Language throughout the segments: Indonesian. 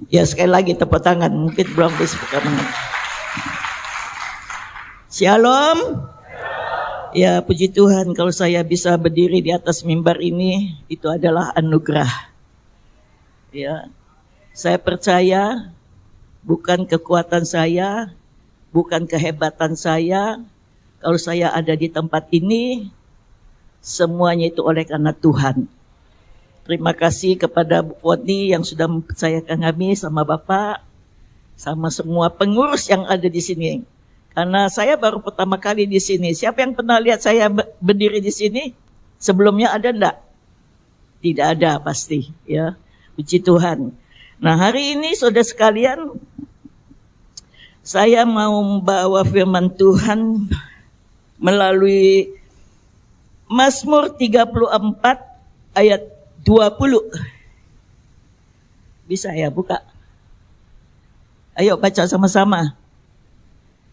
Ya, sekali lagi tepuk tangan, mungkin belum bisa. Shalom. Ya, puji Tuhan kalau saya bisa berdiri di atas mimbar ini, itu adalah anugerah. Ya, saya percaya bukan kekuatan saya, bukan kehebatan saya. Kalau saya ada di tempat ini, semuanya itu oleh karena Tuhan. Terima kasih kepada Bu Foni yang sudah mempercayakan kami sama Bapak, sama semua pengurus yang ada di sini. Karena saya baru pertama kali di sini. Siapa yang pernah lihat saya berdiri di sini? Sebelumnya ada enggak? Tidak ada pasti, ya. Puji Tuhan. Nah, hari ini saudara sekalian, saya mau membawa firman Tuhan melalui Mazmur 34 ayat 20. Bisa ya buka? Ayo baca sama-sama.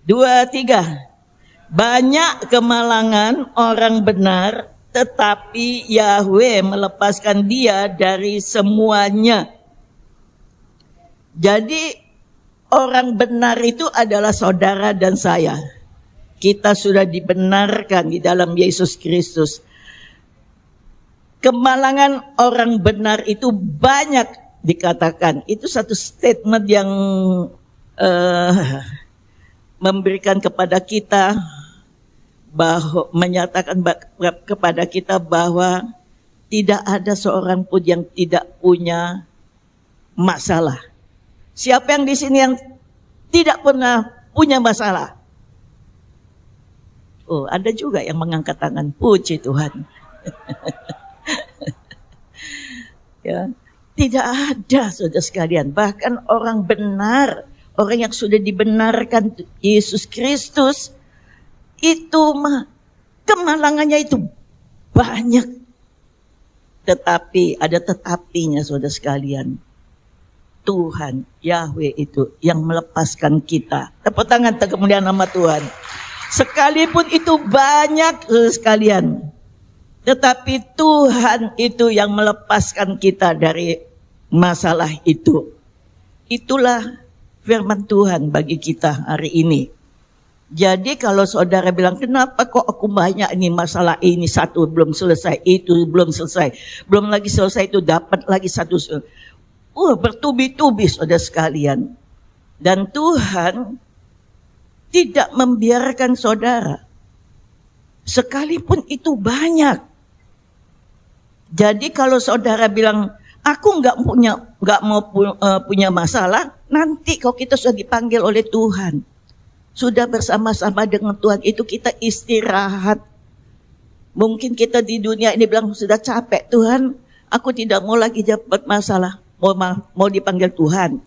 2, 3. Banyak kemalangan orang benar, tetapi Yahweh melepaskan dia dari semuanya. Jadi orang benar itu adalah saudara dan saya. Kita sudah dibenarkan di dalam Yesus Kristus. Kemalangan orang benar itu banyak dikatakan. Itu satu statement yang memberikan kepada kita bahwa menyatakan kepada kita bahwa tidak ada seorang pun yang tidak punya masalah. Siapa yang di sini yang tidak pernah punya masalah? Oh, ada juga yang mengangkat tangan. Puji Tuhan. Ya, tidak ada saudara sekalian. Bahkan orang benar, orang yang sudah dibenarkan Yesus Kristus, itu kemalangannya itu banyak. Tetapi ada tetapinya saudara sekalian. Tuhan, Yahweh itu yang melepaskan kita. Tepuk tangan kemuliaan nama Tuhan. Sekalipun itu banyak saudara sekalian. Tetapi Tuhan itu yang melepaskan kita dari masalah itu. Itulah firman Tuhan bagi kita hari ini. Jadi kalau saudara bilang, kenapa kok aku banyak ini masalah ini, satu belum selesai, itu belum selesai, belum lagi selesai itu dapat lagi satu. Bertubi-tubi saudara sekalian. Dan Tuhan tidak membiarkan saudara. Sekalipun itu banyak. Jadi kalau saudara bilang, aku nggak mau punya masalah, nanti kalau kita sudah dipanggil oleh Tuhan, sudah bersama-sama dengan Tuhan, itu kita istirahat. Mungkin kita di dunia ini bilang sudah capek, Tuhan, aku tidak mau lagi dapat masalah, mau dipanggil Tuhan.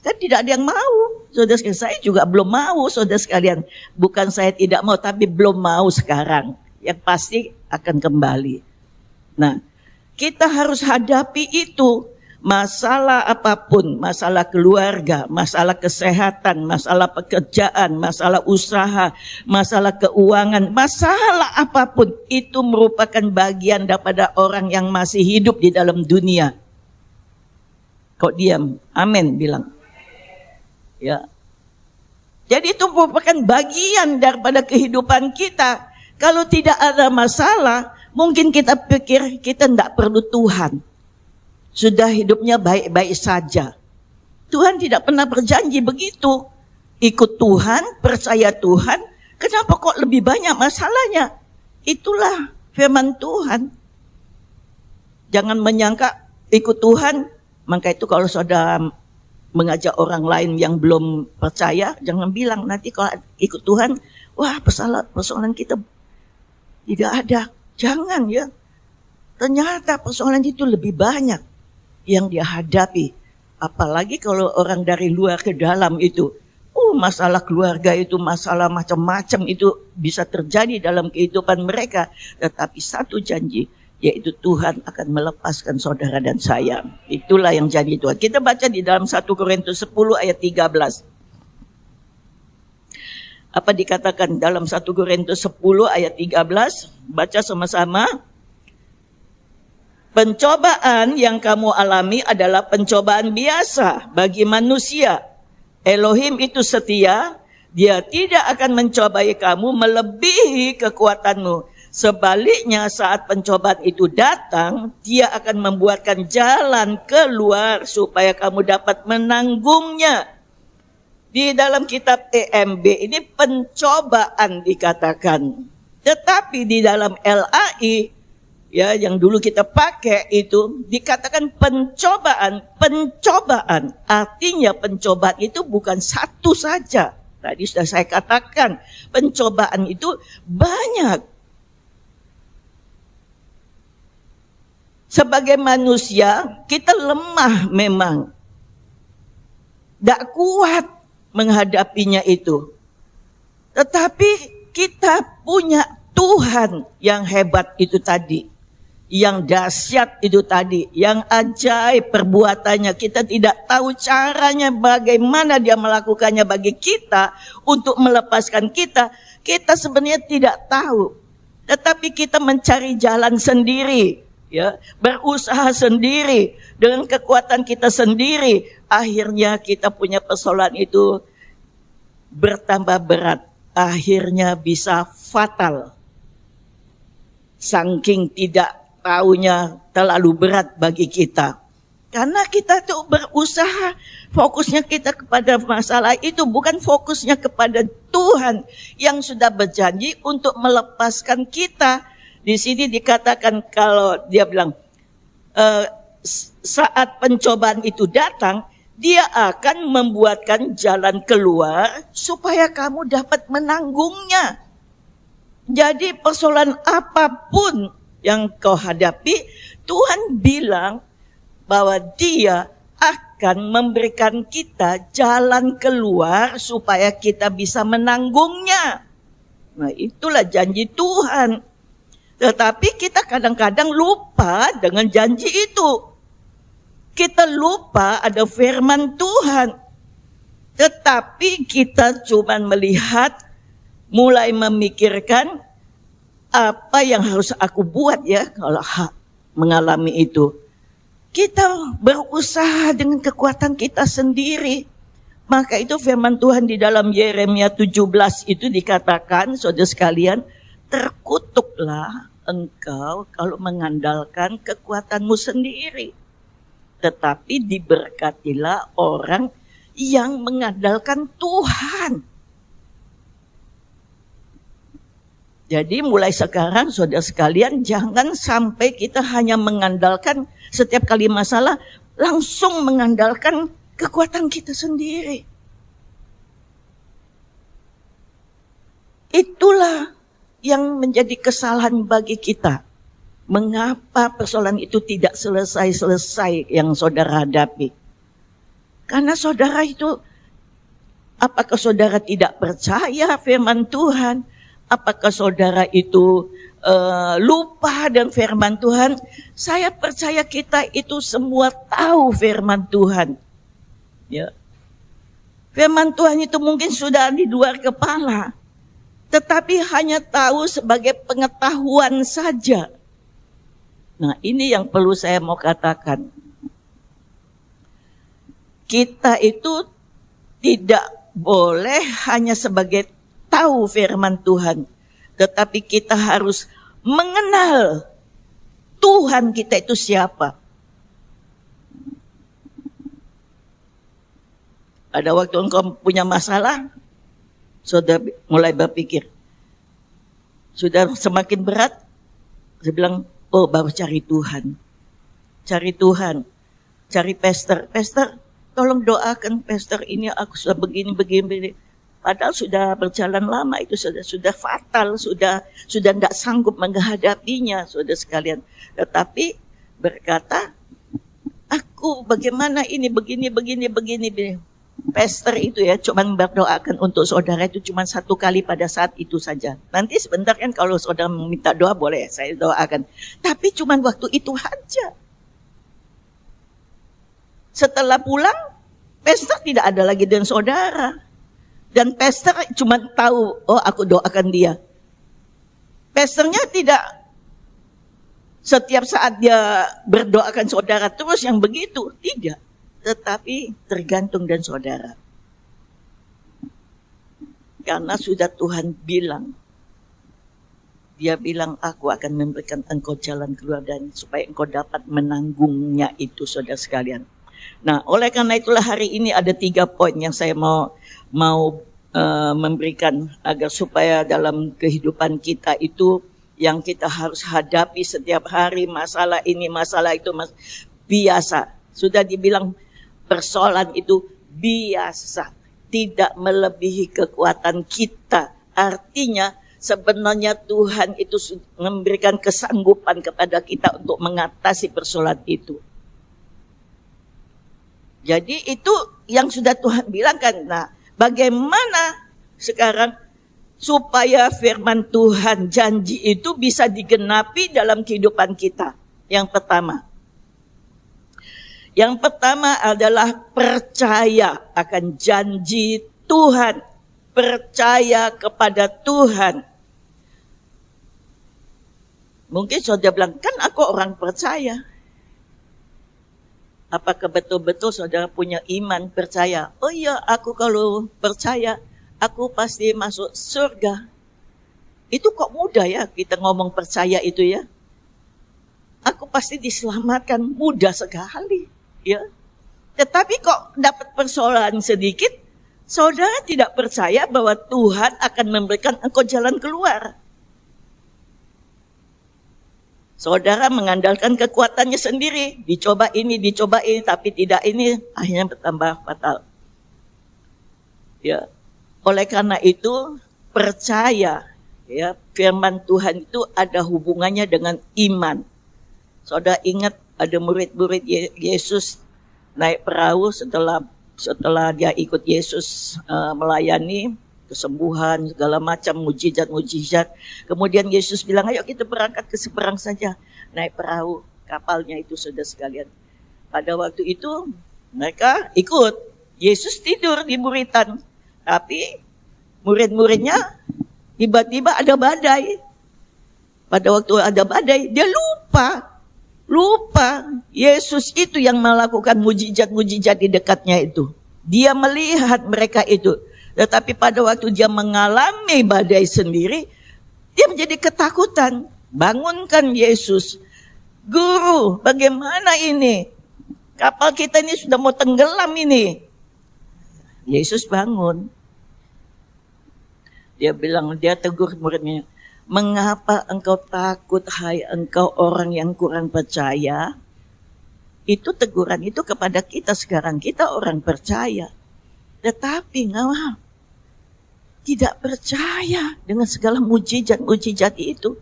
Kan tidak ada yang mau, saudara sekalian. Saya juga belum mau, saudara sekalian. Bukan saya tidak mau, tapi belum mau sekarang. Yang pasti akan kembali. Nah, kita harus hadapi itu. Masalah apapun, masalah keluarga, masalah kesehatan, masalah pekerjaan, masalah usaha, masalah keuangan, masalah apapun, itu merupakan bagian daripada orang yang masih hidup di dalam dunia. Kok diam? Amin bilang. Ya. Jadi itu merupakan bagian daripada kehidupan kita. Kalau tidak ada masalah, mungkin kita pikir kita tidak perlu Tuhan. Sudah hidupnya baik-baik saja. Tuhan tidak pernah berjanji begitu. Ikut Tuhan, percaya Tuhan, kenapa kok lebih banyak masalahnya? Itulah firman Tuhan. Jangan menyangka ikut Tuhan, maka itu kalau saudara mengajak orang lain yang belum percaya, jangan bilang nanti kalau ikut Tuhan, wah persoalan kita tidak ada. Jangan ya. Ternyata persoalan itu lebih banyak yang dia hadapi. Apalagi kalau orang dari luar ke dalam itu. Masalah keluarga itu, masalah macam-macam itu bisa terjadi dalam kehidupan mereka. Tetapi satu janji, yaitu Tuhan akan melepaskan saudara dan saya. Itulah yang janji Tuhan. Kita baca di dalam 1 Korintus 10 ayat 13. Apa dikatakan dalam 1 Korintus 10 ayat 13? Baca sama-sama. Pencobaan yang kamu alami adalah pencobaan biasa bagi manusia. Elohim itu setia, dia tidak akan mencobai kamu melebihi kekuatanmu. Sebaliknya saat pencobaan itu datang, dia akan membuatkan jalan keluar supaya kamu dapat menanggungnya. Di dalam kitab EMB ini pencobaan dikatakan. Tetapi di dalam LAI, ya yang dulu kita pakai itu dikatakan pencobaan. Artinya pencobaan itu bukan satu saja. Tadi sudah saya katakan, pencobaan itu banyak. Sebagai manusia, kita lemah memang. Tidak kuat menghadapinya itu. Tetapi kita punya Tuhan yang hebat itu tadi. Yang dahsyat itu tadi. Yang ajaib perbuatannya. Kita tidak tahu caranya bagaimana dia melakukannya bagi kita. Untuk melepaskan kita. Kita sebenarnya tidak tahu. Tetapi kita mencari jalan sendiri. Ya, berusaha sendiri dengan kekuatan kita sendiri, akhirnya kita punya persoalan itu bertambah berat, akhirnya bisa fatal. Saking tidak taunya terlalu berat bagi kita. Karena kita tuh berusaha, fokusnya kita kepada masalah itu, bukan fokusnya kepada Tuhan yang sudah berjanji untuk melepaskan kita. Di sini dikatakan kalau dia bilang saat pencobaan itu datang, dia akan membuatkan jalan keluar supaya kamu dapat menanggungnya. Jadi persoalan apapun yang kau hadapi, Tuhan bilang bahwa dia akan memberikan kita jalan keluar supaya kita bisa menanggungnya. Nah, itulah janji Tuhan. Tetapi kita kadang-kadang lupa dengan janji itu. Kita lupa ada firman Tuhan. Tetapi kita cuma melihat, mulai memikirkan apa yang harus aku buat ya kalau mengalami itu. Kita berusaha dengan kekuatan kita sendiri. Maka itu firman Tuhan di dalam Yeremia 17 itu dikatakan, saudara sekalian, terkutuklah engkau kalau mengandalkan kekuatanmu sendiri. Tetapi diberkatilah orang yang mengandalkan Tuhan. Jadi mulai sekarang saudara sekalian, jangan sampai kita hanya mengandalkan setiap kali masalah, langsung mengandalkan kekuatan kita sendiri. Itulah yang menjadi kesalahan bagi kita. Mengapa persoalan itu tidak selesai-selesai yang saudara hadapi? Karena saudara itu, apakah saudara tidak percaya firman Tuhan? Apakah saudara itu lupa dengan firman Tuhan? Saya percaya kita itu semua tahu firman Tuhan. Ya. Firman Tuhan itu mungkin sudah di luar kepala. Tetapi hanya tahu sebagai pengetahuan saja. Nah, ini yang perlu saya mau katakan. Kita itu tidak boleh hanya sebagai tahu firman Tuhan. Tetapi kita harus mengenal Tuhan kita itu siapa. Ada waktu engkau punya masalah, sudah mulai berpikir, sudah semakin berat, saya bilang, oh baru cari Tuhan. Cari Tuhan, cari pastor. Pastor, tolong doakan pastor ini, aku sudah begini. Padahal sudah berjalan lama, itu sudah fatal, sudah tidak sanggup menghadapinya, saudara sekalian. Tetapi berkata, aku bagaimana ini, begini. Pastor itu ya cuma berdoakan untuk saudara itu cuma satu kali pada saat itu saja. Nanti sebentar kan kalau saudara meminta doa boleh saya doakan. Tapi cuma waktu itu saja. Setelah pulang, pastor tidak ada lagi dengan saudara. Dan pastor cuma tahu, oh aku doakan dia. Pastornya tidak setiap saat dia berdoakan saudara terus yang begitu. Tidak. Tetapi tergantung dan saudara. Karena sudah Tuhan bilang. Dia bilang, aku akan memberikan engkau jalan keluar dan supaya engkau dapat menanggungnya itu, saudara sekalian. Nah, oleh karena itulah hari ini ada 3 poin yang saya mau memberikan agar supaya dalam kehidupan kita itu yang kita harus hadapi setiap hari, masalah ini, masalah itu, biasa. Sudah dibilang persoalan itu biasa, tidak melebihi kekuatan kita. Artinya, sebenarnya Tuhan itu memberikan kesanggupan kepada kita untuk mengatasi persoalan itu. Jadi itu yang sudah Tuhan bilangkan. Nah, bagaimana sekarang supaya firman Tuhan janji itu bisa digenapi dalam kehidupan kita? Yang pertama adalah percaya akan janji Tuhan. Percaya kepada Tuhan. Mungkin saudara bilang, kan aku orang percaya. Apakah betul-betul saudara punya iman percaya? Oh iya, aku kalau percaya, aku pasti masuk surga. Itu kok mudah ya kita ngomong percaya itu ya. Aku pasti diselamatkan, mudah sekali. Ya. Tetapi kok dapat persoalan sedikit, saudara tidak percaya bahwa Tuhan akan memberikan engkau jalan keluar. Saudara mengandalkan kekuatannya sendiri. Dicoba ini, tapi tidak ini. Akhirnya bertambah fatal. Ya. Oleh karena itu, percaya. Ya, firman Tuhan itu ada hubungannya dengan iman. Saudara ingat ada murid-murid Yesus naik perahu setelah dia ikut Yesus melayani kesembuhan, segala macam mujizat. Kemudian Yesus bilang, ayo kita berangkat ke seberang saja. Naik perahu, kapalnya itu saudara sekalian. Pada waktu itu mereka ikut. Yesus tidur di buritan. Tapi murid-muridnya tiba-tiba ada badai. Pada waktu ada badai, dia lupa. Yesus itu yang melakukan mujizat-mujizat di dekatnya itu. Dia melihat mereka itu. Tetapi pada waktu dia mengalami badai sendiri, dia menjadi ketakutan. Bangunkan Yesus. Guru, bagaimana ini? Kapal kita ini sudah mau tenggelam ini. Yesus bangun. Dia bilang, dia tegur muridnya, mengapa engkau takut, hai engkau orang yang kurang percaya? Itu teguran itu kepada kita sekarang. Kita orang percaya. Tetapi tidak percaya dengan segala mujizat itu.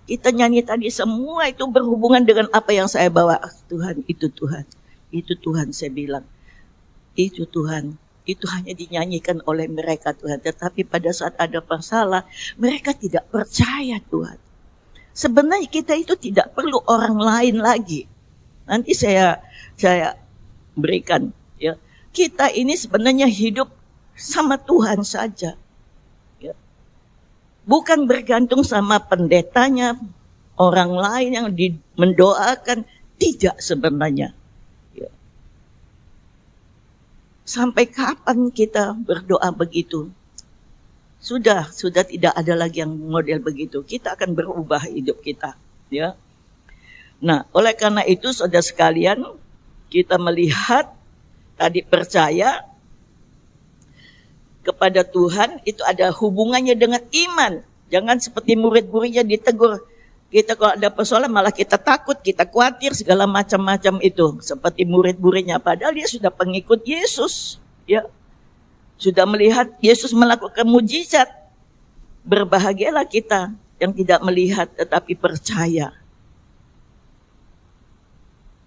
Kita nyanyi tadi semua itu berhubungan dengan apa yang saya bawa. Tuhan, itu Tuhan. Itu Tuhan saya bilang. Itu Tuhan. Itu hanya dinyanyikan oleh mereka Tuhan. Tetapi pada saat ada masalah, mereka tidak percaya Tuhan. Sebenarnya kita itu tidak perlu orang lain lagi. Nanti saya berikan. Ya. Kita ini sebenarnya hidup sama Tuhan saja. Ya. Bukan bergantung sama pendetanya, orang lain yang mendoakan. Tidak sebenarnya. Sampai kapan kita berdoa begitu? Sudah tidak ada lagi yang model begitu. Kita akan berubah hidup kita, ya. Nah, oleh karena itu saudara sekalian, kita melihat tadi percaya kepada Tuhan itu ada hubungannya dengan iman. Jangan seperti murid-muridnya ditegur. Kita kalau ada persoalan malah kita takut, kita khawatir segala macam-macam itu. Seperti murid-muridnya, padahal dia sudah pengikut Yesus. Ya, sudah melihat Yesus melakukan mujizat. Berbahagialah kita yang tidak melihat tetapi percaya.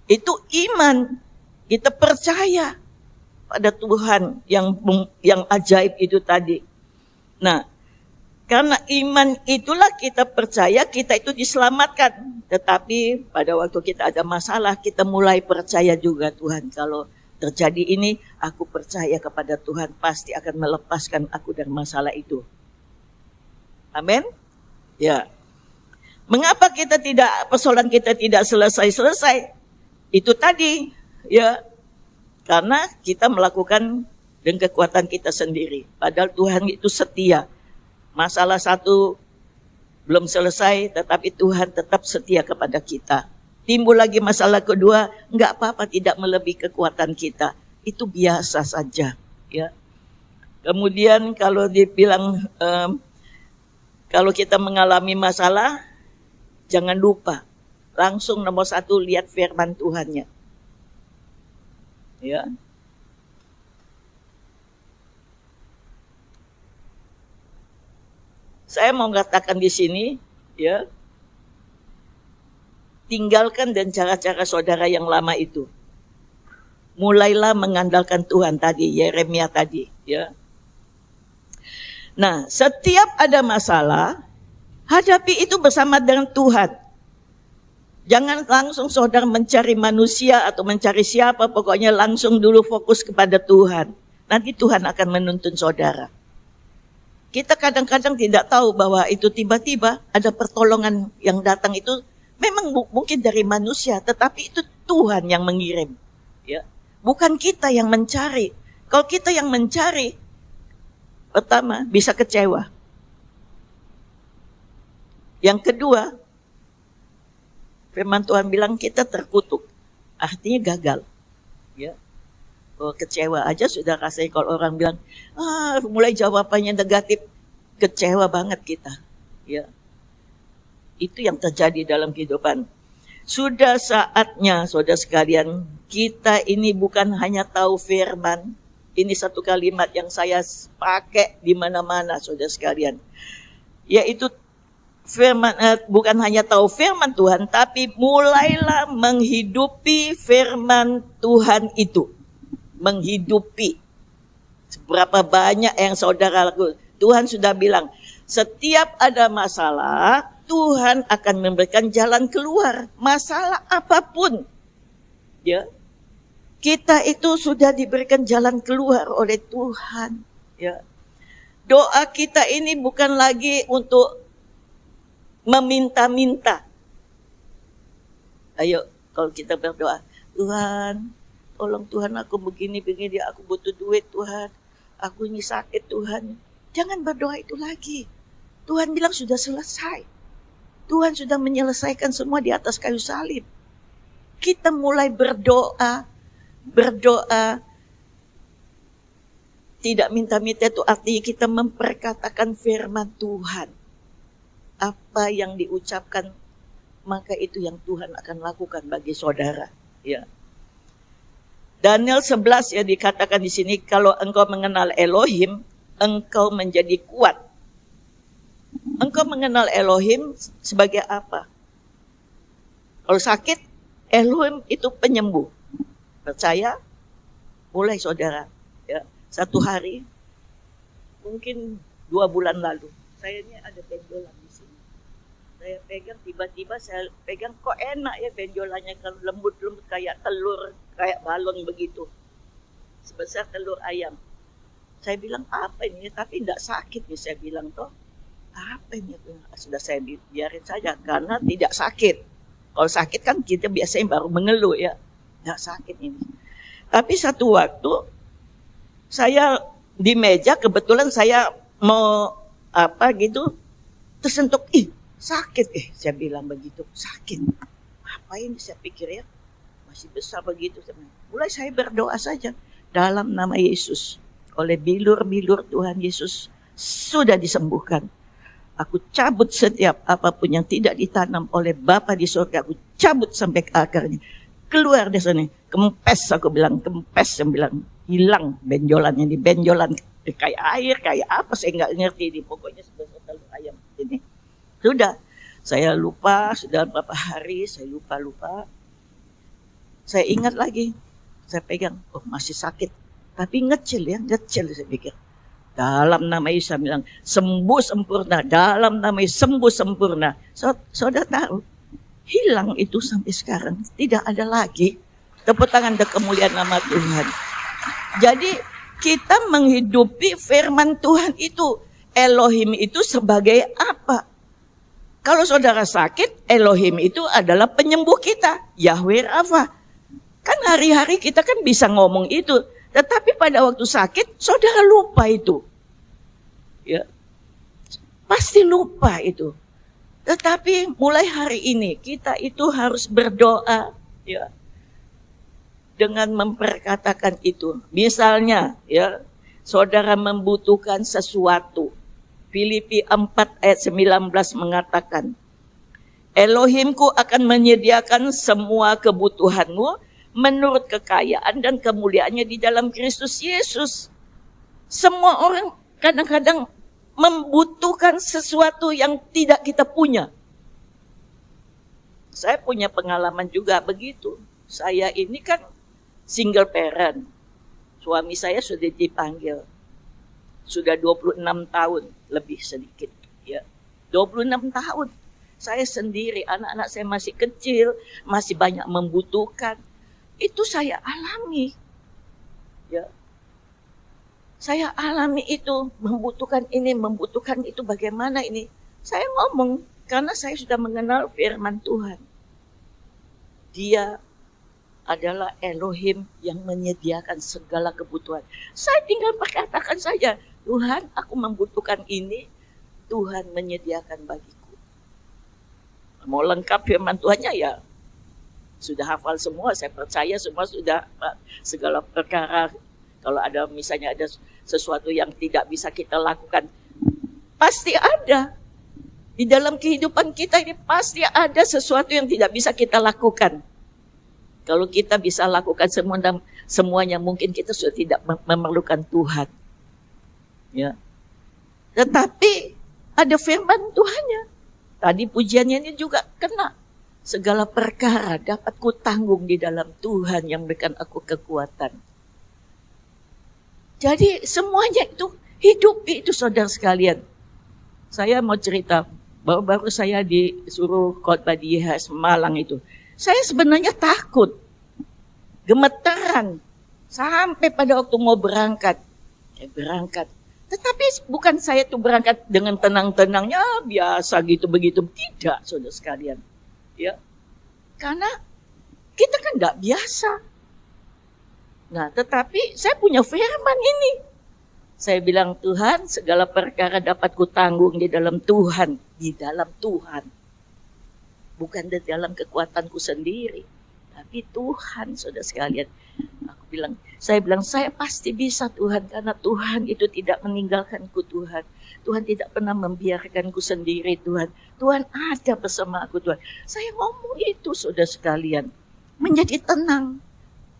Itu iman. Kita percaya pada Tuhan yang ajaib itu tadi. Nah, karena iman itulah kita percaya kita itu diselamatkan. Tetapi pada waktu kita ada masalah, kita mulai percaya juga Tuhan. Kalau terjadi ini, aku percaya kepada Tuhan pasti akan melepaskan aku dari masalah itu. Amin? Ya. Mengapa persoalan kita tidak selesai-selesai? Itu tadi, ya. Karena kita melakukan dengan kekuatan kita sendiri. Padahal Tuhan itu setia. Masalah satu belum selesai, tetapi Tuhan tetap setia kepada kita. Timbul lagi masalah kedua, enggak apa-apa tidak melebihi kekuatan kita. Itu biasa saja, ya. Kemudian kalau dibilang kalau kita mengalami masalah, jangan lupa langsung nomor satu lihat firman Tuhannya, ya. Saya mau katakan di sini, ya, tinggalkan dan cara-cara saudara yang lama itu. Mulailah mengandalkan Tuhan tadi, Yeremia tadi, ya. Nah, setiap ada masalah, hadapi itu bersama dengan Tuhan. Jangan langsung saudara mencari manusia atau mencari siapa, pokoknya langsung dulu fokus kepada Tuhan. Nanti Tuhan akan menuntun saudara. Kita kadang-kadang tidak tahu bahwa itu tiba-tiba ada pertolongan yang datang itu memang mungkin dari manusia, tetapi itu Tuhan yang mengirim, ya. Bukan kita yang mencari. Kalau kita yang mencari, pertama bisa kecewa. Yang kedua, firman Tuhan bilang kita terkutuk, artinya gagal, ya. Oh, kecewa aja sudah rasanya kalau orang bilang, mulai jawabannya negatif, kecewa banget kita, ya. Itu yang terjadi dalam kehidupan. Sudah saatnya, saudara sekalian, kita ini bukan hanya tahu firman. Ini satu kalimat yang saya pakai di mana-mana, saudara sekalian. Yaitu firman, bukan hanya tahu firman Tuhan, tapi mulailah menghidupi firman Tuhan itu. Menghidupi. Seberapa banyak yang saudara lakukan. Tuhan sudah bilang, setiap ada masalah, Tuhan akan memberikan jalan keluar. Masalah apapun, ya, kita itu sudah diberikan jalan keluar oleh Tuhan, ya. Doa kita ini bukan lagi untuk meminta-minta. Ayo, kalau kita berdoa, Tuhan, tolong Tuhan aku begini, aku butuh duit Tuhan, aku ini sakit Tuhan. Jangan berdoa itu lagi. Tuhan bilang sudah selesai. Tuhan sudah menyelesaikan semua di atas kayu salib. Kita mulai berdoa. Tidak minta-minta itu artinya kita memperkatakan firman Tuhan. Apa yang diucapkan, maka itu yang Tuhan akan lakukan bagi saudara, ya. Daniel 11 ya dikatakan di sini, kalau engkau mengenal Elohim, engkau menjadi kuat. Engkau mengenal Elohim sebagai apa? Kalau sakit, Elohim itu penyembuh. Percaya? Mulai saudara, ya. Satu hari, mungkin 2 bulan lalu, saya ini ada benjolan di sini. Saya pegang, tiba-tiba saya pegang, kok enak ya benjolannya, kalau lembut-lembut kayak telur, kayak balon begitu. Sebesar telur ayam. Saya bilang, apa ini? Tapi tidak sakit nih, saya bilang toh. Apa ini? Sudah saya biarin saja, karena tidak sakit. Kalau sakit kan kita biasanya baru mengeluh ya. Tidak sakit ini. Tapi satu waktu, saya di meja, kebetulan saya mau apa gitu, tersentuh, sakit. Saya bilang begitu, sakit. Apa ini saya pikir ya, masih besar begitu. Mulai saya berdoa saja, dalam nama Yesus. Oleh bilur-bilur Tuhan Yesus sudah disembuhkan. Aku cabut setiap apapun yang tidak ditanam oleh Bapa di surga. Aku cabut sampai ke akarnya. Keluar dari sana. Kempes, aku bilang. Kempes, saya bilang. Hilang benjolannya. Di benjolan kayak air, kayak apa. Saya nggak ngerti. Pokoknya sebesar telur ayam. Ini. Sudah. Saya lupa. Sudah beberapa hari. Saya lupa. Saya ingat lagi. Saya pegang. Oh, masih sakit. Tapi ngecil saya pikir. Dalam nama Yesus saya bilang, sembuh sempurna. Dalam nama Yesus, sembuh sempurna. Saudara tahu, hilang itu sampai sekarang. Tidak ada lagi. Tepuk tangan dan kemuliaan nama Tuhan. Jadi, kita menghidupi firman Tuhan itu. Elohim itu sebagai apa? Kalau saudara sakit, Elohim itu adalah penyembuh kita. Yahweh Rafa. Kan hari-hari kita kan bisa ngomong itu. Tetapi pada waktu sakit, saudara lupa itu. Ya, pasti lupa itu. Tetapi mulai hari ini, kita itu harus berdoa. Ya, dengan memperkatakan itu. Misalnya, ya, saudara membutuhkan sesuatu. Filipi 4 ayat 19 mengatakan, Elohimku akan menyediakan semua kebutuhanmu menurut kekayaan dan kemuliaannya di dalam Kristus Yesus. Semua orang kadang-kadang membutuhkan sesuatu yang tidak kita punya. Saya punya pengalaman juga begitu. Saya ini kan single parent. Suami saya sudah dipanggil. Sudah 26 tahun, lebih sedikit. Ya, 26 tahun. Saya sendiri, anak-anak saya masih kecil, masih banyak membutuhkan. Itu saya alami. Ya, saya alami itu, membutuhkan ini, membutuhkan itu, bagaimana ini. Saya ngomong, karena saya sudah mengenal firman Tuhan. Dia adalah Elohim yang menyediakan segala kebutuhan. Saya tinggal perkatakan saja, Tuhan, aku membutuhkan ini, Tuhan menyediakan bagiku. Mau lengkap firman Tuhannya ya, sudah hafal semua, saya percaya semua sudah, segala perkara. Kalau ada misalnya ada sesuatu yang tidak bisa kita lakukan, pasti ada. Di dalam kehidupan kita ini pasti ada sesuatu yang tidak bisa kita lakukan. Kalau kita bisa lakukan semuanya, mungkin kita sudah tidak memerlukan Tuhan. Ya. Tetapi ada firman Tuhannya. Tadi pujiannya ini juga kena. Segala perkara dapat kutanggung di dalam Tuhan yang memberikan aku kekuatan. Jadi semuanya itu hidupi itu saudara sekalian. Saya mau cerita, baru saya disuruh khotbah di IHS Malang itu. Saya sebenarnya takut, gemetaran, sampai pada waktu mau berangkat. Berangkat. Tetapi bukan saya tuh berangkat dengan tenang-tenangnya, biasa gitu begitu. Tidak, saudara sekalian. Ya, karena kita kan nggak biasa. Nah, tetapi saya punya firman ini. Saya bilang, Tuhan, segala perkara dapat kutanggung di dalam Tuhan. Di dalam Tuhan. Bukan di dalam kekuatanku sendiri. Tapi Tuhan, saudara sekalian. Saya bilang, saya pasti bisa Tuhan. Karena Tuhan itu tidak meninggalkanku Tuhan. Tuhan tidak pernah membiarkanku sendiri Tuhan. Tuhan ada bersama aku Tuhan. Saya ngomong itu saudara sekalian. Menjadi tenang.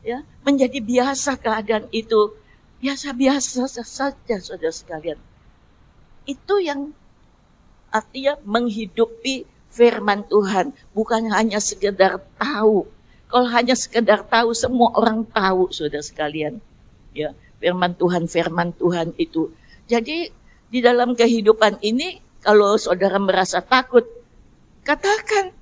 Ya, menjadi biasa keadaan itu. Biasa-biasa saja saudara sekalian. Itu yang artinya menghidupi firman Tuhan. Bukan hanya sekedar tahu. Kalau hanya sekedar tahu, semua orang tahu saudara sekalian. Ya, firman Tuhan itu. Jadi di dalam kehidupan ini, kalau saudara merasa takut, katakan.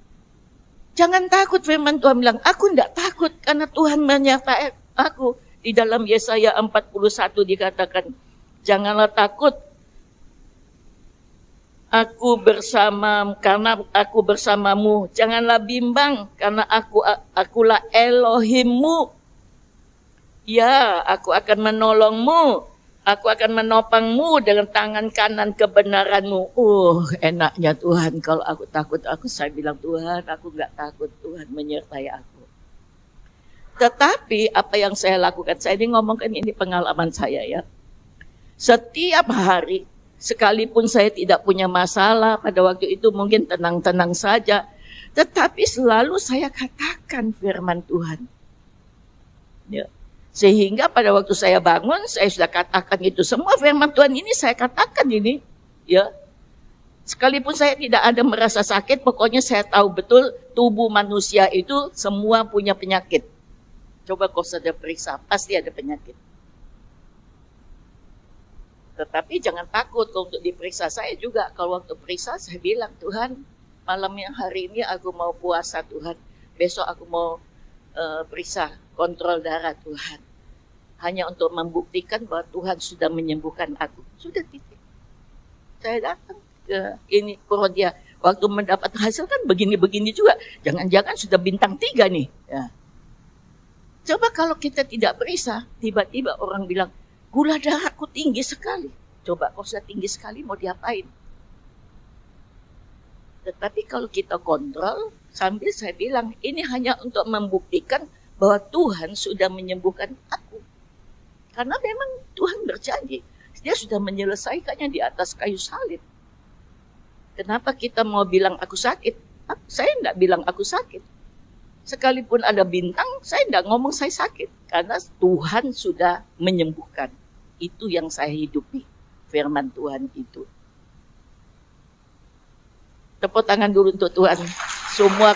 Jangan takut, firman Tuhan bilang, aku tidak takut karena Tuhan menyertai aku. Di dalam Yesaya 41 dikatakan, janganlah takut, karena aku bersamamu. Janganlah bimbang karena akulah Elohimmu. Ya, aku akan menolongmu. Aku akan menopangmu dengan tangan kanan kebenaranmu. Enaknya Tuhan, kalau aku takut, saya bilang, Tuhan, aku enggak takut, Tuhan menyertai aku. Tetapi apa yang saya lakukan, saya ini ngomongkan ini pengalaman saya ya. Setiap hari, sekalipun saya tidak punya masalah, pada waktu itu mungkin tenang-tenang saja. Tetapi selalu saya katakan firman Tuhan. Ya. Sehingga pada waktu saya bangun, saya sudah katakan itu. Semua firman Tuhan ini saya katakan ini. Ya. Sekalipun saya tidak ada merasa sakit, pokoknya saya tahu betul tubuh manusia itu semua punya penyakit. Coba kau saja periksa, pasti ada penyakit. Tetapi jangan takut kalau untuk diperiksa. Saya juga kalau waktu periksa saya bilang, Tuhan, malam yang hari ini aku mau puasa Tuhan. Besok aku mau periksa kontrol darah Tuhan. Hanya untuk membuktikan bahwa Tuhan sudah menyembuhkan aku. Sudah titik. Saya datang ke ini Prodia. Waktu mendapat hasil kan begini-begini juga. Jangan-jangan sudah bintang 3 nih. Ya. Coba kalau kita tidak periksa, tiba-tiba orang bilang, gula darahku tinggi sekali. Coba kalau sudah tinggi sekali mau diapain? Tetapi kalau kita kontrol, sambil saya bilang, ini hanya untuk membuktikan bahwa Tuhan sudah menyembuhkan aku. Karena memang Tuhan berjanji, dia sudah menyelesaikannya di atas kayu salib. Kenapa kita mau bilang aku sakit? Saya tidak bilang aku sakit. Sekalipun ada bintang, saya tidak ngomong saya sakit. Karena Tuhan sudah menyembuhkan. Itu yang saya hidupi. Firman Tuhan itu. Tepuk tangan dulu untuk Tuhan. Semua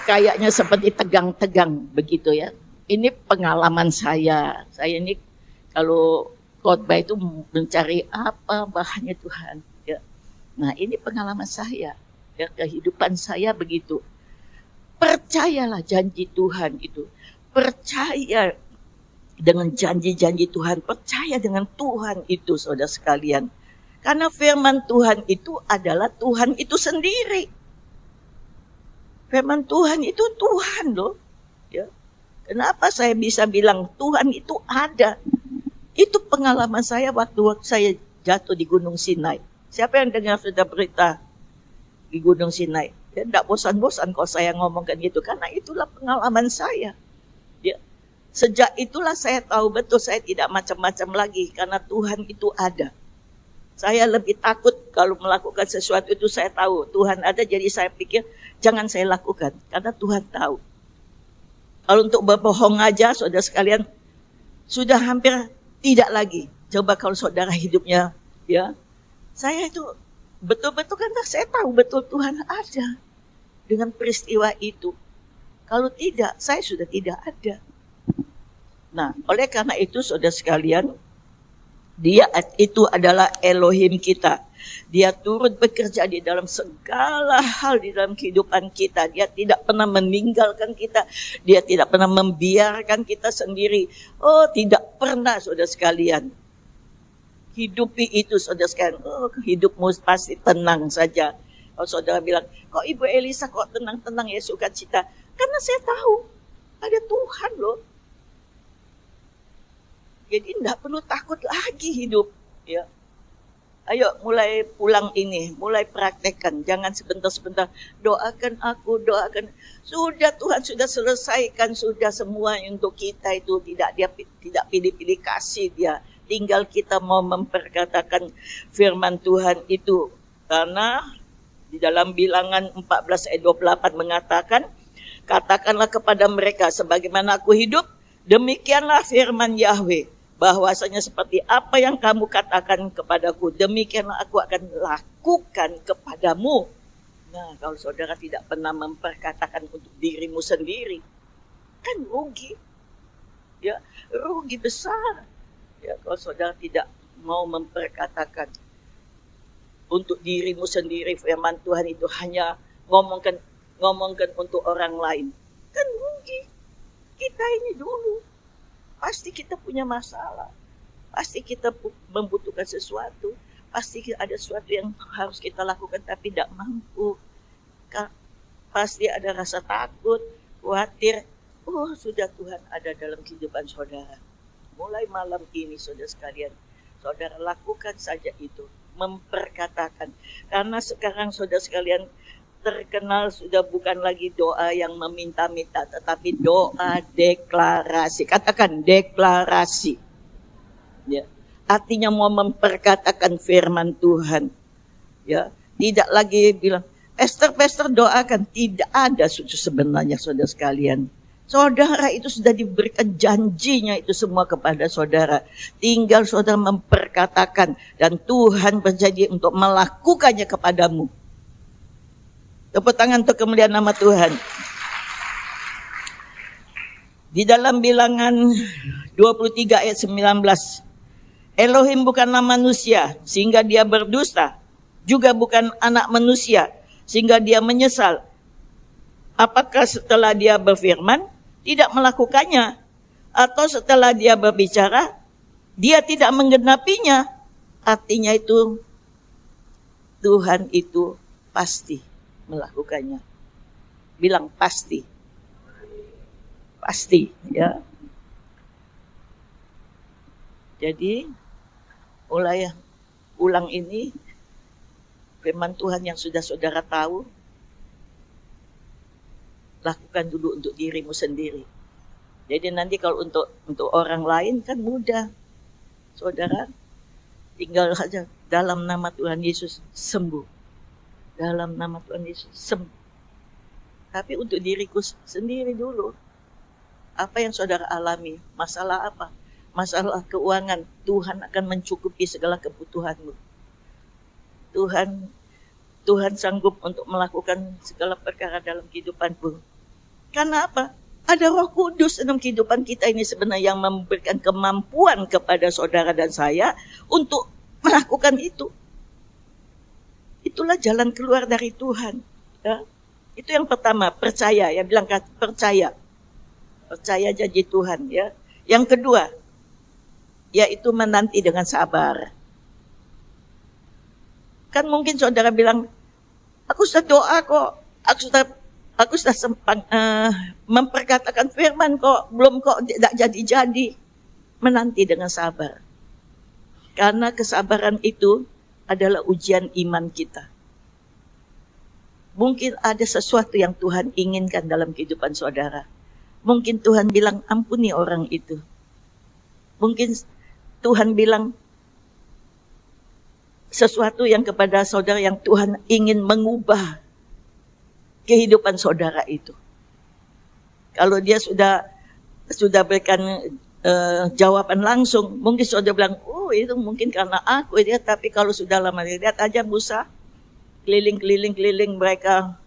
kayaknya seperti tegang-tegang begitu ya. Ini pengalaman saya. Saya ini kalau khotbah itu mencari apa bahannya Tuhan. Ya. Nah ini pengalaman saya. Ya, kehidupan saya begitu. Percayalah janji Tuhan itu. Percaya dengan janji-janji Tuhan. Percaya dengan Tuhan itu saudara sekalian. Karena firman Tuhan itu adalah Tuhan itu sendiri. Firman Tuhan itu Tuhan loh. Ya. Kenapa saya bisa bilang Tuhan itu ada? Itu pengalaman saya waktu saya jatuh di Gunung Sinai. Siapa yang dengar sudah berita di Gunung Sinai? Ya, tidak bosan-bosan kalau saya ngomongkan gitu. Karena itulah pengalaman saya. Ya. Sejak itulah saya tahu betul saya tidak macam-macam lagi. Karena Tuhan itu ada. Saya lebih takut kalau melakukan sesuatu itu saya tahu. Tuhan ada jadi saya pikir jangan saya lakukan. Karena Tuhan tahu. Kalau untuk berbohong aja saudara sekalian sudah hampir tidak lagi. Coba kalau saudara hidupnya ya. Saya itu betul-betul kan saya tahu betul Tuhan ada dengan peristiwa itu. Kalau tidak, saya sudah tidak ada. Nah, oleh karena itu saudara sekalian, Dia itu adalah Elohim kita. Dia turut bekerja di dalam segala hal di dalam kehidupan kita. Dia tidak pernah meninggalkan kita. Dia tidak pernah membiarkan kita sendiri. Oh, tidak pernah saudara sekalian. Hidupi itu saudara sekalian. Oh, hidupmu pasti tenang saja. Kalau saudara bilang, kok Ibu Elisa kok tenang-tenang ya sukacita? Karena saya tahu ada Tuhan loh. Jadi tidak perlu takut lagi hidup. Ya. Ayo mulai pulang ini, mulai praktekkan. Jangan sebentar-sebentar doakan aku, doakan. Sudah Tuhan sudah selesaikan sudah semua untuk kita itu. Tidak pilih-pilih kasih dia. Tinggal kita mau memperkatakan firman Tuhan itu. Karena di dalam Bilangan 14 ayat 28 mengatakan, katakanlah kepada mereka sebagaimana aku hidup, demikianlah firman Yahweh. Bahwasanya seperti apa yang kamu katakan kepadaku, demikianlah aku akan lakukan kepadamu. Nah, kalau saudara tidak pernah memperkatakan untuk dirimu sendiri, kan rugi. Ya, rugi besar. Ya, kalau saudara tidak mau memperkatakan untuk dirimu sendiri, firman Tuhan itu hanya ngomongkan untuk orang lain, kan rugi. Kita ini dulu. Pasti kita punya masalah. Pasti kita membutuhkan sesuatu. Pasti ada sesuatu yang harus kita lakukan tapi tidak mampu. Pasti ada rasa takut, khawatir. Oh, sudah Tuhan ada dalam kehidupan saudara. Mulai malam ini saudara sekalian, saudara lakukan saja itu. Memperkatakan. Karena sekarang saudara sekalian terkenal sudah bukan lagi doa yang meminta-minta, tetapi doa deklarasi. Katakan deklarasi. Ya. Artinya mau memperkatakan firman Tuhan. Ya, tidak lagi bilang, Pastor doakan. Tidak ada sebenarnya saudara sekalian. Saudara itu sudah diberikan janjinya itu semua kepada saudara. Tinggal saudara memperkatakan dan Tuhan berjanji untuk melakukannya kepadamu. Tepuk tangan untuk kemuliaan nama Tuhan. Di dalam Bilangan 23 ayat 19. Elohim bukanlah manusia sehingga dia berdusta. Juga bukan anak manusia sehingga dia menyesal. Apakah setelah dia berfirman tidak melakukannya? Atau setelah dia berbicara dia tidak menggenapinya? Artinya itu Tuhan itu pasti melakukannya. Bilang pasti. Pasti, ya. Jadi, ulang ini firman Tuhan yang sudah saudara tahu, lakukan dulu untuk dirimu sendiri. Jadi nanti kalau untuk orang lain kan mudah. Saudara tinggal saja dalam nama Tuhan Yesus sembuh. Dalam nama Tuhan Yesus sembuh. Tapi untuk diriku sendiri dulu, apa yang saudara alami, masalah apa? Masalah keuangan, Tuhan akan mencukupi segala kebutuhanmu. Tuhan sanggup untuk melakukan segala perkara dalam kehidupanmu. Karena apa? Ada Roh Kudus dalam kehidupan kita ini sebenarnya yang memberikan kemampuan kepada saudara dan saya untuk melakukan itu. Itulah jalan keluar dari Tuhan. Ya. Itu yang pertama, percaya. Yang bilang percaya. Percaya janji Tuhan. Ya. Yang kedua, yaitu menanti dengan sabar. Kan mungkin saudara bilang, aku sudah doa kok, aku sudah memperkatakan firman kok, belum kok tidak jadi-jadi. Menanti dengan sabar. Karena kesabaran itu adalah ujian iman kita. Mungkin ada sesuatu yang Tuhan inginkan dalam kehidupan saudara. Mungkin Tuhan bilang, ampuni orang itu. Mungkin Tuhan bilang sesuatu yang kepada saudara yang Tuhan ingin mengubah kehidupan saudara itu. Kalau dia sudah berikan jawaban langsung, mungkin saudara bilang, oh itu mungkin karena aku dia. Tapi kalau sudah lama lihat aja Musa keliling mereka,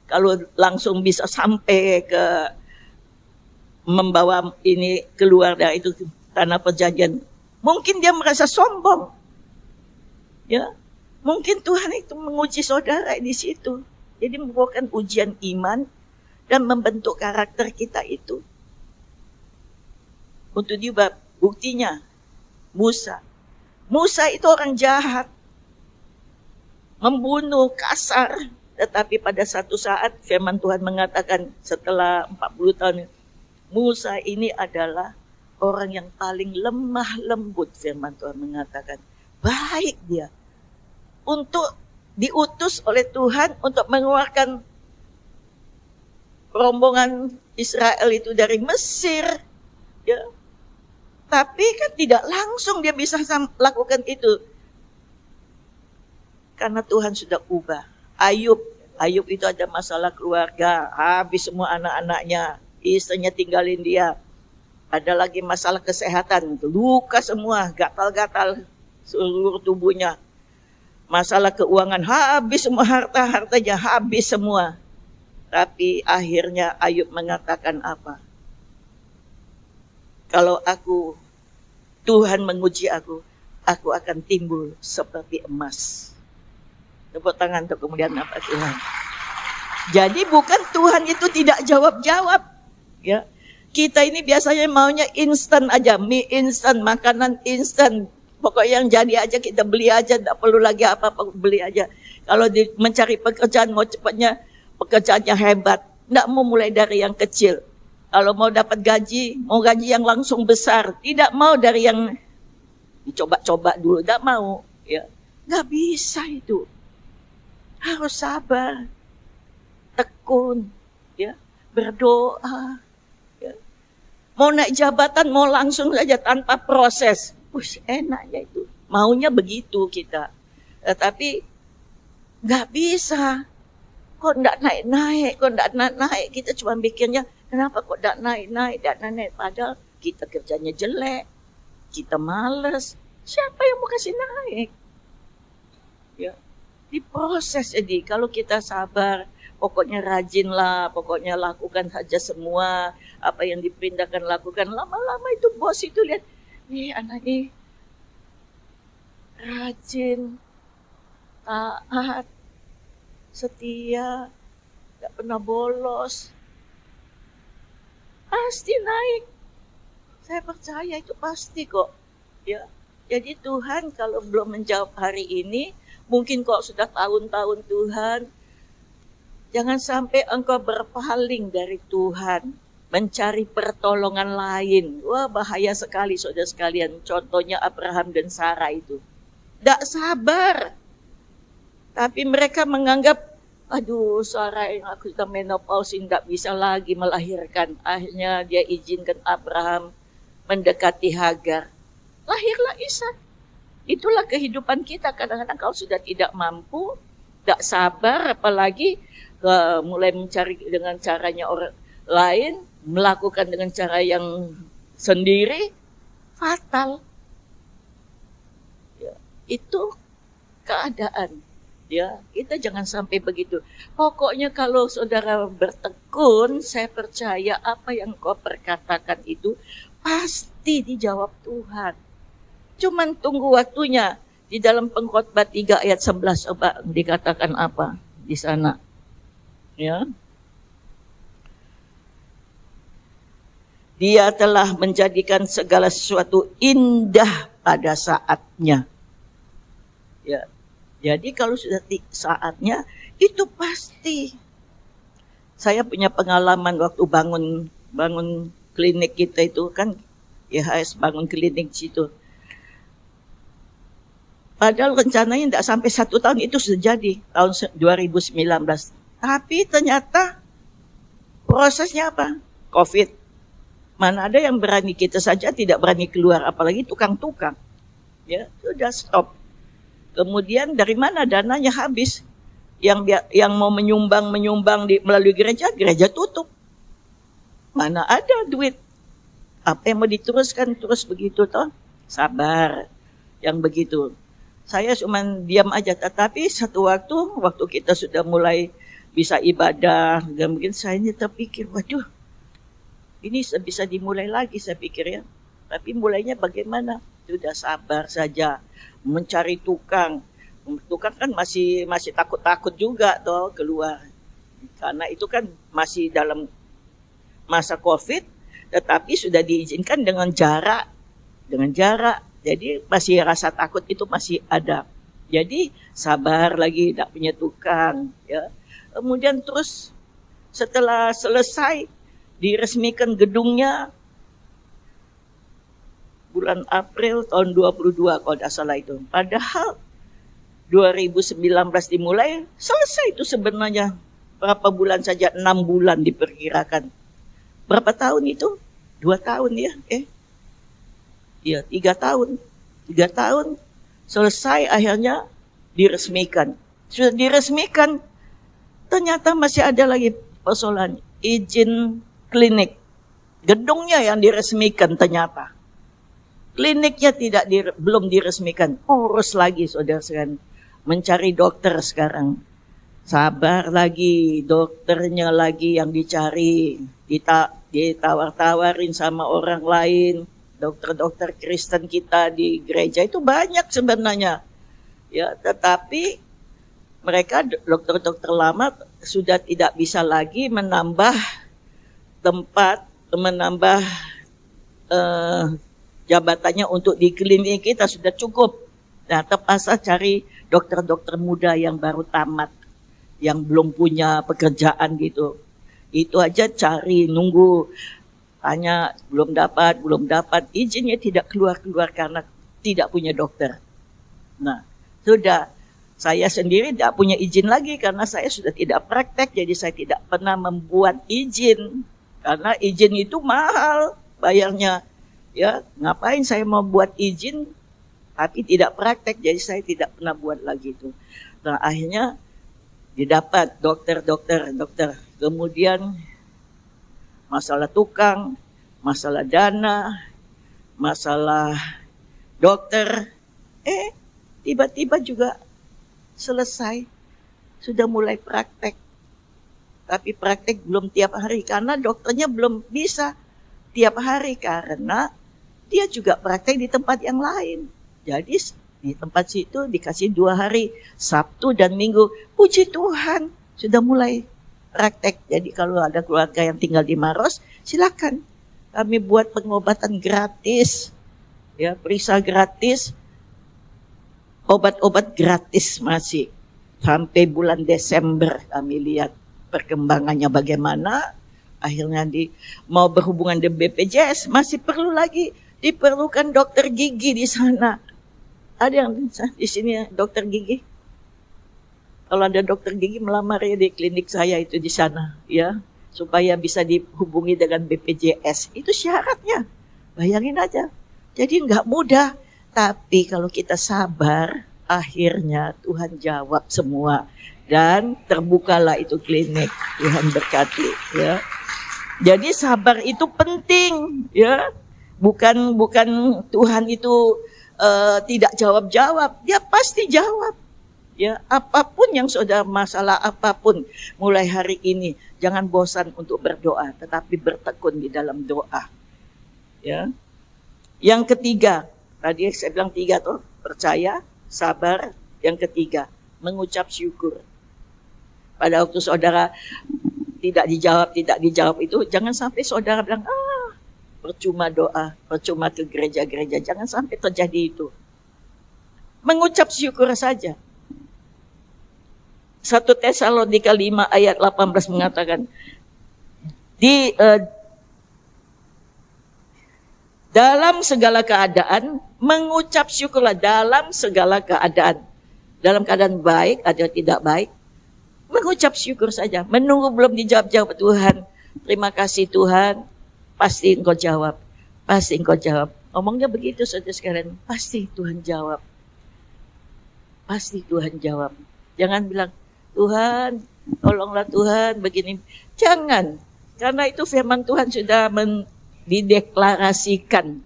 kalau langsung bisa sampai ke membawa ini keluar dari itu tanah perjanjian, mungkin dia merasa sombong. Ya, mungkin Tuhan itu menguji saudara di situ. Jadi merupakan ujian iman dan membentuk karakter kita itu. Untuk diubah, buktinya Musa. Musa itu orang jahat. Membunuh, kasar. Tetapi pada satu saat firman Tuhan mengatakan setelah 40 tahun, Musa ini adalah orang yang paling lemah lembut, firman Tuhan mengatakan. Baik dia. Untuk diutus oleh Tuhan untuk mengeluarkan rombongan Israel itu dari Mesir. Ya. Tapi kan tidak langsung dia bisa lakukan itu. Karena Tuhan sudah ubah. Ayub itu ada masalah keluarga. Habis semua anak-anaknya. Istrinya tinggalin dia. Ada lagi masalah kesehatan. Luka semua. Gatal-gatal seluruh tubuhnya. Masalah keuangan, habis semua harta-hartanya, habis semua. Tapi akhirnya Ayub mengatakan apa? Kalau Tuhan menguji aku akan timbul seperti emas. Tepuk tangan untuk kemudian apa Tuhan. Jadi bukan Tuhan itu tidak jawab-jawab. Ya. Kita ini biasanya maunya instan aja, mie instan, makanan instan. Pokoknya yang jadi aja kita beli aja, tidak perlu lagi apa-apa, beli aja. Kalau mencari pekerjaan mau cepatnya, pekerjaannya hebat. Tidak mau mulai dari yang kecil. Kalau mau dapat gaji, mau gaji yang langsung besar. Tidak mau dari yang dicoba-coba dulu, tidak mau. Ya, nggak bisa itu. Harus sabar, tekun, ya, berdoa. Ya. Mau naik jabatan, mau langsung saja tanpa proses. Enaknya itu. Maunya begitu kita. Tapi nggak bisa. Kok nggak naik-naik, Kita cuma pikirnya, kenapa kok nggak naik. Padahal kita kerjanya jelek. Kita males. Siapa yang mau kasih naik? Ya. Diproses jadi. Kalau kita sabar, pokoknya rajinlah, pokoknya lakukan saja semua. Apa yang diperintahkan lakukan. Lama-lama itu bos itu lihat, nih anak ini rajin, taat, setia, gak pernah bolos. Pasti naik. Saya percaya itu pasti kok. Ya. Jadi Tuhan kalau belum menjawab hari ini, Mungkin kok sudah tahun-tahun Tuhan, jangan sampai engkau berpaling dari Tuhan, mencari pertolongan lain. Wah, bahaya sekali saudara sekalian. Contohnya Abraham dan Sarah itu. Tidak sabar. Tapi mereka menganggap, aduh Sarah yang aku sudah menopause tidak bisa lagi melahirkan. Akhirnya dia izinkan Abraham mendekati Hagar. Lahirlah Ishak. Itulah kehidupan kita. Kadang-kadang kalau sudah tidak mampu, tidak sabar, apalagi mulai mencari dengan caranya orang lain, melakukan dengan cara yang sendiri, fatal. Ya, itu keadaan. Ya, kita jangan sampai begitu. Pokoknya kalau saudara bertekun, saya percaya apa yang kau perkatakan itu pasti dijawab Tuhan. Cuman tunggu waktunya. Di dalam Pengkhotbah 3 ayat 11 coba dikatakan apa di sana. Ya. Dia telah menjadikan segala sesuatu indah pada saatnya. Ya. Jadi kalau sudah saatnya, itu pasti. Saya punya pengalaman waktu bangun klinik kita itu kan, IHS bangun klinik situ. Padahal rencananya tidak sampai 1 tahun itu sudah jadi, tahun 2019. Tapi ternyata prosesnya apa? COVID. Mana ada yang berani, kita saja tidak berani keluar, apalagi tukang-tukang. Ya, sudah stop. Kemudian dari mana dananya habis? Yang mau menyumbang melalui gereja tutup. Mana ada duit? Apa yang mau diteruskan terus begitu toh? Sabar. Yang begitu. Saya cuma diam aja, tetapi satu waktu kita sudah mulai bisa ibadah, dan mungkin saya ini terpikir, waduh, ini bisa dimulai lagi saya pikir ya. Tapi mulainya bagaimana? Sudah sabar saja, mencari tukang. Tukang kan masih takut-takut juga toh keluar. Karena itu kan masih dalam masa COVID, tetapi sudah diizinkan dengan jarak. Jadi masih rasa takut itu masih ada. Jadi sabar lagi, tidak punya tukang. Ya. Kemudian terus setelah selesai diresmikan gedungnya bulan April tahun 22 kalau tidak salah itu. Padahal 2019 dimulai, selesai itu sebenarnya. Berapa bulan saja, 6 bulan diperkirakan. Berapa tahun itu? 2 tahun ya. Iya, 3 tahun. 3 tahun selesai akhirnya diresmikan. Sudah diresmikan, ternyata masih ada lagi persoalan izin klinik. Gedungnya yang diresmikan ternyata. Kliniknya belum diresmikan. Urus lagi saudara sekalian. Mencari dokter sekarang. Sabar lagi, dokternya lagi yang dicari. Ditawar-tawarin sama orang lain. Dokter-dokter Kristen kita di gereja itu banyak sebenarnya. Ya, tetapi mereka dokter-dokter lama sudah tidak bisa lagi menambah tempat, menambah jabatannya untuk di klinik kita sudah cukup. Nah, terpaksa cari dokter-dokter muda yang baru tamat, yang belum punya pekerjaan gitu. Itu aja cari, nunggu. Tanya, belum dapat, izinnya tidak keluar karena tidak punya dokter. Nah, sudah, saya sendiri tidak punya izin lagi karena saya sudah tidak praktek, jadi saya tidak pernah membuat izin. Karena izin itu mahal bayarnya. Ya, ngapain saya mau buat izin, tapi tidak praktek, jadi saya tidak pernah buat lagi itu. Nah, akhirnya didapat dokter. Kemudian masalah tukang, masalah dana, masalah dokter. Tiba-tiba juga selesai. Sudah mulai praktek. Tapi praktek belum tiap hari karena dokternya belum bisa tiap hari karena dia juga praktek di tempat yang lain. Jadi di tempat situ dikasih 2 hari, Sabtu dan Minggu. Puji Tuhan, sudah mulai praktek. Jadi kalau ada keluarga yang tinggal di Maros, silakan. Kami buat pengobatan gratis. Ya, periksa gratis. obat-obat gratis masih. Sampai bulan Desember kami lihat perkembangannya bagaimana. Akhirnya mau berhubungan dengan BPJS, masih perlu lagi diperlukan dokter gigi di sana. Ada yang di sini dokter gigi? Kalau ada dokter gigi melamar ya di klinik saya itu di sana, ya, supaya bisa dihubungi dengan BPJS. Itu syaratnya. Bayangin aja. Jadi nggak mudah. Tapi kalau kita sabar, akhirnya Tuhan jawab semua. Dan terbukalah itu klinik. Tuhan berkati, ya. Jadi sabar itu penting, ya. Bukan Tuhan itu tidak jawab-jawab, dia pasti jawab. Ya, apapun yang saudara masalah apapun mulai hari ini, jangan bosan untuk berdoa, tetapi bertekun di dalam doa. Ya. Yang ketiga, tadi saya bilang 3 tuh, percaya, sabar. Yang ketiga, mengucap syukur. Pada waktu saudara tidak dijawab itu, jangan sampai saudara bilang, percuma doa, percuma ke gereja-gereja. Jangan sampai terjadi itu. Mengucap syukur saja. 1 Tesalonika 5 ayat 18 mengatakan, dalam segala keadaan, mengucap syukurlah dalam segala keadaan. Dalam keadaan baik atau tidak baik, mengucap syukur saja. Menunggu belum dijawab-jawab Tuhan. Terima kasih Tuhan. Pasti engkau jawab. Pasti engkau jawab. Omongnya begitu saudara sekalian. Pasti Tuhan jawab. Pasti Tuhan jawab. Jangan bilang, Tuhan, tolonglah Tuhan begini. Jangan. Karena itu firman Tuhan sudah dideklarasikan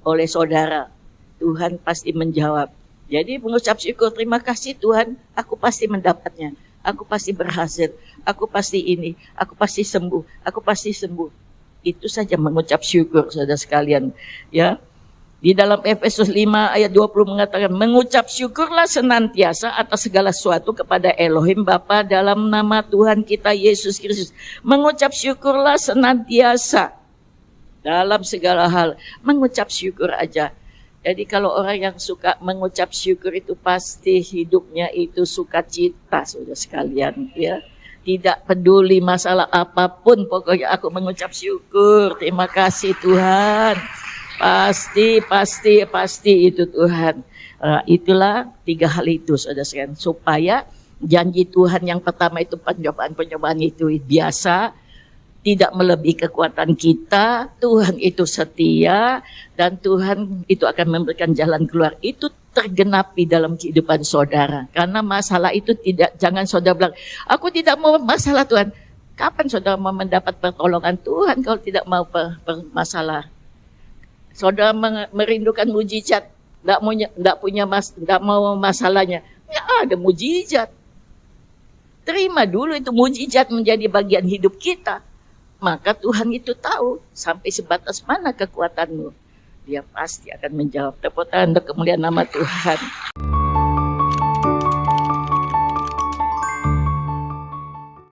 oleh saudara. Tuhan pasti menjawab. Jadi mengucap syukur, terima kasih Tuhan, aku pasti mendapatnya. Aku pasti berhasil, aku pasti ini, aku pasti sembuh, aku pasti sembuh. Itu saja mengucap syukur saudara sekalian. Ya. Di dalam Efesus 5 ayat 20 mengatakan, mengucap syukurlah senantiasa atas segala sesuatu kepada Elohim Bapa dalam nama Tuhan kita Yesus Kristus. Mengucap syukurlah senantiasa dalam segala hal. Mengucap syukur aja. Jadi kalau orang yang suka mengucap syukur itu pasti hidupnya itu sukacita, saudara sekalian, ya. Tidak peduli masalah apapun, pokoknya aku mengucap syukur. Terima kasih Tuhan. Pasti itu Tuhan. Itulah 3 hal itu, saudara sekalian, supaya janji Tuhan yang pertama itu pencobaan itu biasa. Tidak melebihi kekuatan kita, Tuhan itu setia, dan Tuhan itu akan memberikan jalan keluar. Itu tergenapi dalam kehidupan saudara. Karena masalah itu jangan saudara bilang, aku tidak mau masalah Tuhan. Kapan saudara mau mendapat pertolongan Tuhan kalau tidak mau masalah? Saudara merindukan mujizat, tidak mau masalahnya. Ya ada mujizat. Terima dulu itu mujizat menjadi bagian hidup kita. Maka Tuhan itu tahu sampai sebatas mana kekuatanmu. Dia pasti akan menjawab. Tepuk tangan untuk kemuliaan nama Tuhan.